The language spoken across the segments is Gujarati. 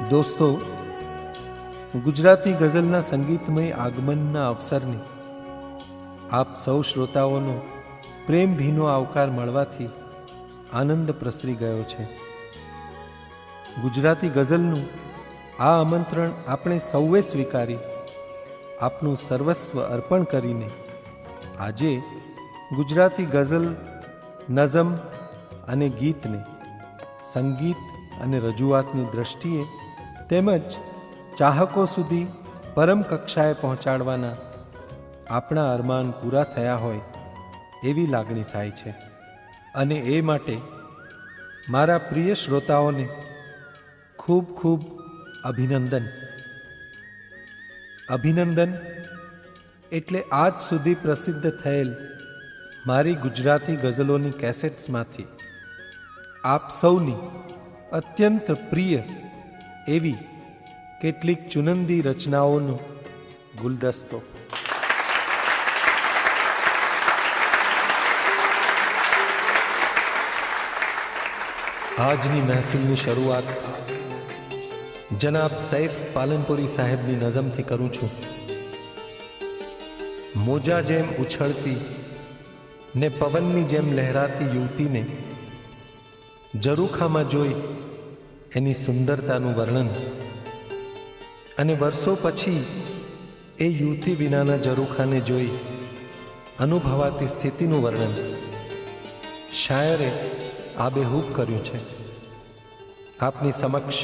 દોસ્તો, ગુજરાતી ગઝલના સંગીતમય આગમનના અવસરને આપ સૌ શ્રોતાઓનો પ્રેમભીનો આવકાર મળવાથી આનંદ પ્રસરી ગયો છે. ગુજરાતી ગઝલનું આ આમંત્રણ આપણે સૌએ સ્વીકારી આપનું સર્વસ્વ અર્પણ કરીને આજે ગુજરાતી ગઝલ, નઝમ અને ગીતને સંગીત અને રજૂઆતની દ્રષ્ટિએ તેમજ ચાહકો સુધી પરમ કક્ષાએ પહોંચાડવાના આપણા અરમાન પૂરા થયા હોય એવી લાગણી થાય છે. અને એ માટે મારા પ્રિય શ્રોતાઓને ખૂબ ખૂબ અભિનંદન. અભિનંદન એટલે આજ સુધી પ્રસિદ્ધ થયેલ મારી ગુજરાતી ગઝલોની કેસેટ્સમાંથી આપ સૌની અત્યંત પ્રિય એવી કેટલીક ચુનંદી રચનાઓનો ગુલદસ્તો. આજની મહેફિલની શરૂઆત જનાબ સૈફ પાલનપુરી સાહેબની નઝમથી કરું છું. મોજા જેમ ઉછળતી ને પવનની જેમ લહેરાતી યુવતીને ઝરૂખામાં જોઈ એની સુંદરતાનું વર્ણન અને વર્ષો પછી એ યુવતી વિનાના ઝરૂખાને જોઈ અનુભવાતી સ્થિતિનું વર્ણન શાયરે આબેહૂબ કર્યું છે. આપની સમક્ષ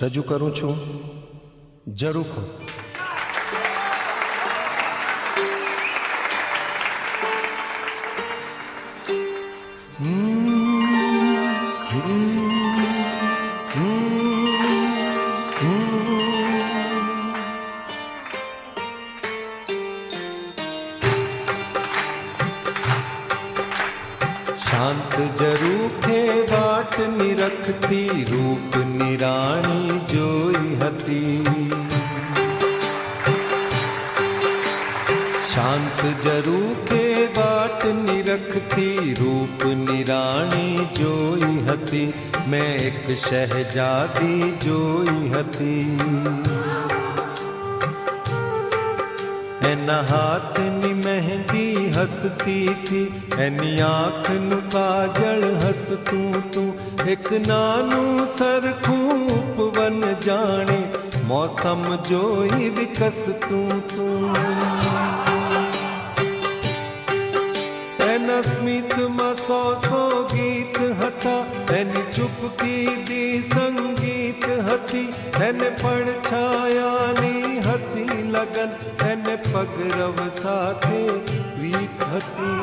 રજૂ કરું છું ઝરૂખો. શાંત ઝરૂખે વાટ નિરખતી રૂપ નિરાણી જોઈ હતી. શાંત ઝરૂખે વાટ નિરખતી રૂપ નિરાણી જોઈ હતી. મેં એક શહેજાદી જોઈ હતી. એના હાથની મહેંદી હસતી થી, એની આંખનું કાજળ હસતું તું. એક નાનું સરખું ઉપવન જાણે મોસમ જોઈ વિકસતું તું. એના સ્મિતમાં સો ગીત હતા, એની ચૂપકીદી સંગીત હતી. એને પડછાયાની હતી લગન, એને પગરવ સાથે પ્રીત હતી.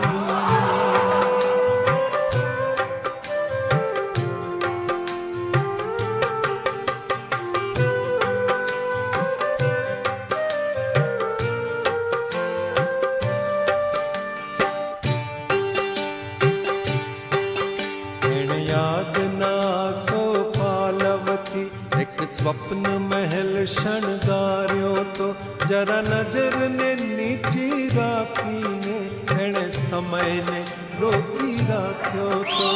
સ્વપ્ન મહેલ શણગાર્યો તો, જરા નજરને નીચી રાખીને એણે સમયને રોકી રાખ્યો તો.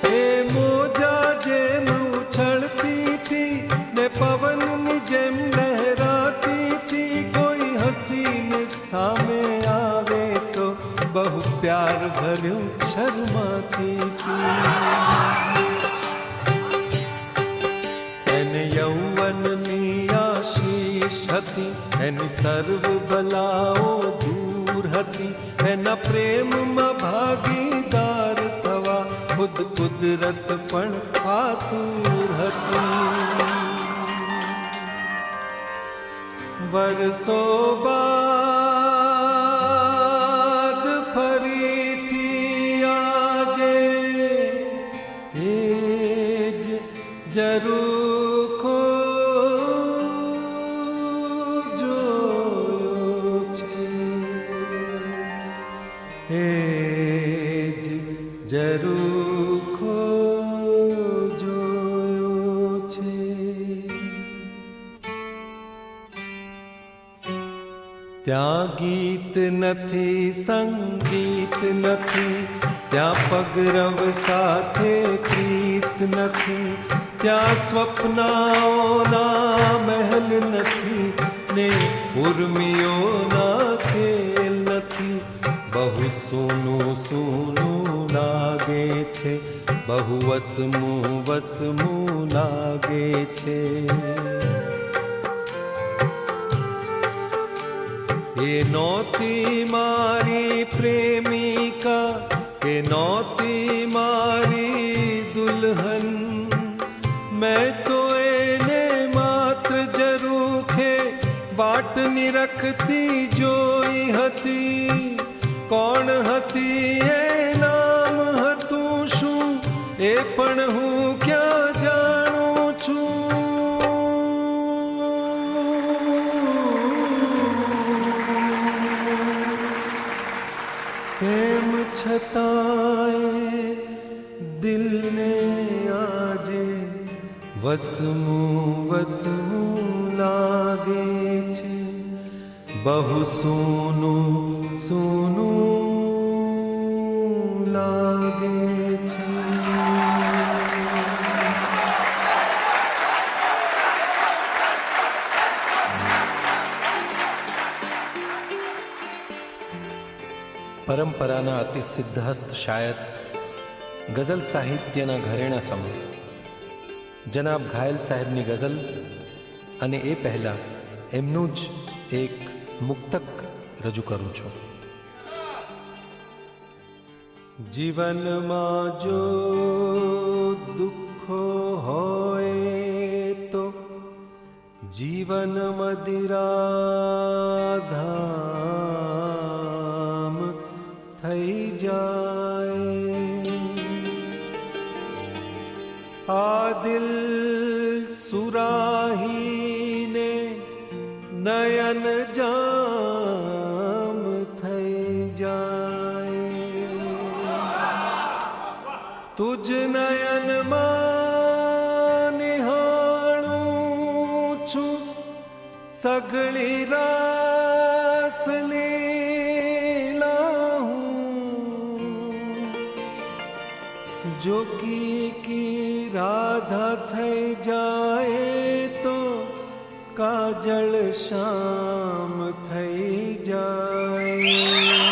એ મોજા જેમ ઉછળતી થી ને પવનની જેમ લહેરાતી થી. કોઈ હસીને સામે આવે તો બહુ પ્યાર ભર્યું શર્માતી થી. યૌવનની આશીષ હતી, એની સર્વ બલાઓ દૂર હતી. એના પ્રેમમાં ભાગીદાર થવા ખુદ કુદરત પણ આતુર હતી. વર્ષો બાદ ફરીથી આજે એ જ જરૂર ઝરૂખો જોયો છે. ત્યાં ગીત નથી, સંગીત નથી, ત્યાં પગરવ સાથે પ્રીત નથી, ત્યાં સ્વપ્નાઓના મહેલ નથી ને ઉર્મિયોના ખેલ નથી. બહુ સૂનું સૂનું લાગે છે, બહુ વસમું વસમું લાગે છે. એ નહોતી મારી પ્રેમિકા, એ નહોતી મારી દુલ્હન, મેં તો એને માત્ર જરૂખે વાટની રખતી જોઈ હતી. કોણ હતી એ નામ હતું શું, એ પણ હું ક્યાં જાણું છું. તેમ છતાંય દિલને આજે વસમું વસમું લાગે છે, બહુ સૂનું સૂનું લાગે છે. પરંપરાના અતિ સિદ્ધહસ્ત શાયર, ગઝલ સાહિત્યના ઘરેણા સમ જનાબ ઘાયલ સાહેબની ગઝલ, અને એ પહેલાં એમનું જ એક મુક્તક રજૂ કરું છું. જીવનમાં જો દુઃખો હોય તો જીવન મદિરાધામ થઈ જાય. આ દિલ સુરાહીને નયન જામ થઈ જાય. તુજ નયનમાં નિહાળું છું સગળી રાસ લીલા હું. જો કી રાધા થઈ જાય તો કાજળ શામ થઈ જાય.